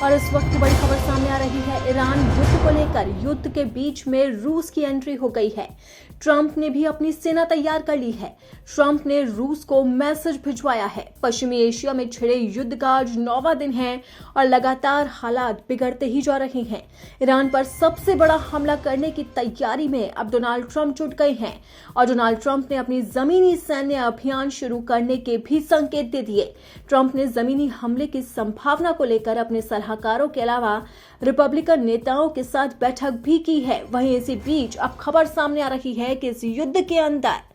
और इस वक्त की बड़ी खबर सामने आ रही है। ईरान युद्ध को लेकर युद्ध के बीच में रूस की एंट्री हो गई है। ट्रंप ने भी अपनी सेना तैयार कर ली है। ट्रंप ने रूस को मैसेज भिजवाया है। पश्चिमी एशिया में छिड़े युद्ध का आज 9वां दिन है और लगातार हालात बिगड़ते ही जा रहे हैं। ईरान पर सबसे बड़ा हमला करने की तैयारी में अब डोनाल्ड ट्रंप जुट गए हैं और डोनाल्ड ट्रंप ने अपनी जमीनी सैन्य अभियान शुरू करने के भी संकेत दे दिए। ट्रंप ने जमीनी हमले की संभावना को लेकर अपने सलाहकारों के अलावा रिपब्लिकन नेताओं के साथ बैठक भी की है। वहीं इसी बीच अब खबर सामने आ रही है कि इस युद्ध के अंदर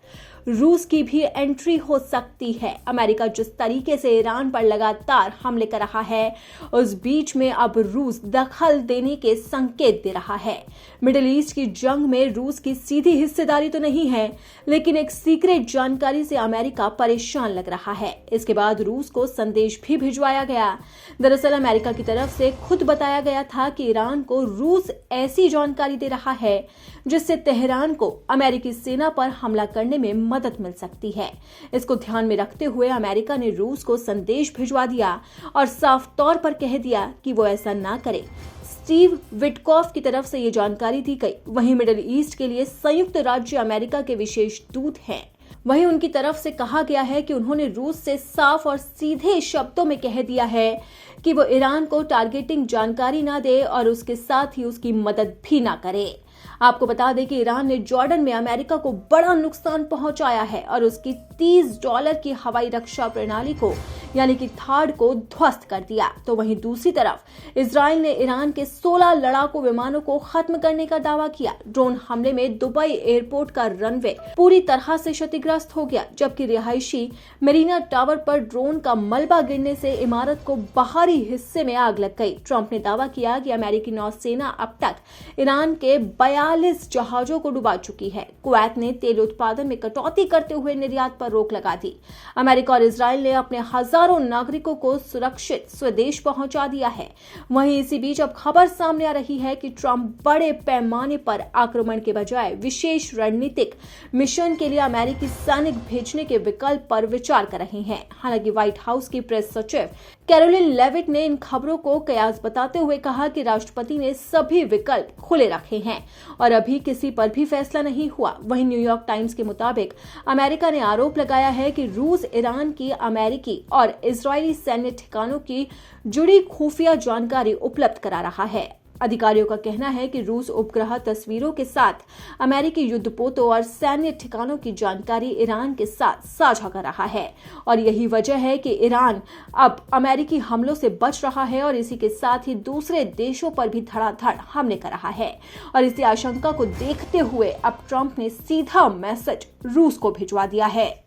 रूस की भी एंट्री हो सकती है। अमेरिका जिस तरीके से ईरान पर लगातार हमले कर रहा है, उस बीच में अब रूस दखल देने के संकेत दे रहा है। मिडिल ईस्ट की जंग में रूस की सीधी हिस्सेदारी तो नहीं है, लेकिन एक सीक्रेट जानकारी से अमेरिका परेशान लग रहा है। इसके बाद रूस को संदेश भी भिजवाया गया। दरअसल अमेरिका की तरफ से खुद बताया गया था कि ईरान को रूस ऐसी जानकारी दे रहा है जिससे तेहरान को अमेरिकी सेना पर हमला करने में मदद मिल सकती है। इसको ध्यान में रखते हुए अमेरिका ने रूस को संदेश भिजवा दिया और साफ तौर पर कह दिया कि वो ऐसा ना करे। स्टीव विटकॉफ की तरफ से ये जानकारी दी गई। वहीं मिडिल ईस्ट के लिए संयुक्त राज्य अमेरिका के विशेष दूत हैं। वहीं उनकी तरफ से कहा गया है कि उन्होंने रूस से साफ और सीधे शब्दों में कह दिया है कि वो ईरान को टारगेटिंग जानकारी ना दे और उसके साथ ही उसकी मदद भी ना करे। आपको बता दें कि ईरान ने जॉर्डन में अमेरिका को बड़ा नुकसान पहुंचाया है और उसकी $30 की हवाई रक्षा प्रणाली को यानी कि थाड को ध्वस्त कर दिया। तो वहीं दूसरी तरफ इजराइल ने ईरान के 16 लड़ाकू विमानों को खत्म करने का दावा किया। ड्रोन हमले में दुबई एयरपोर्ट का रनवे पूरी तरह से क्षतिग्रस्त हो गया, जबकि रिहायशी मेरीना टावर पर ड्रोन का मलबा गिरने से इमारत को बाहरी हिस्से में आग लग गई। ट्रंप ने दावा किया कि अमेरिकी नौसेना अब तक ईरान के 42 जहाजों को डुबा चुकी है। कुवैत ने तेल उत्पादन में कटौती करते हुए निर्यात पर रोक लगा दी। अमेरिका और इजराइल ने अपने हजारों नागरिकों को सुरक्षित स्वदेश पहुंचा दिया है। वहीं इसी बीच अब खबर सामने आ रही है कि ट्रंप बड़े पैमाने पर आक्रमण के बजाय विशेष रणनीतिक मिशन के लिए अमेरिकी सैनिक भेजने के विकल्प पर विचार कर रहे हैं। हालांकि व्हाइट हाउस की प्रेस सचिव कैरोलिन लेविट ने इन खबरों को कयास बताते हुए कहा कि राष्ट्रपति ने सभी विकल्प खुले रखे हैं और अभी किसी पर भी फैसला नहीं हुआ। वहीं न्यूयॉर्क टाइम्स के मुताबिक अमेरिका ने आरोप लगाया है कि रूस ईरान की अमेरिकी और इजरायली सैन्य ठिकानों की जुड़ी खुफिया जानकारी उपलब्ध करा रहा है। अधिकारियों का कहना है कि रूस उपग्रह तस्वीरों के साथ अमेरिकी युद्धपोतों और सैन्य ठिकानों की जानकारी ईरान के साथ साझा कर रहा है और यही वजह है कि ईरान अब अमेरिकी हमलों से बच रहा है और इसी के साथ ही दूसरे देशों पर भी धड़ाधड़ हमले कर रहा है। और इसी आशंका को देखते हुए अब ट्रंप ने सीधा मैसेज रूस को भिजवा दिया है।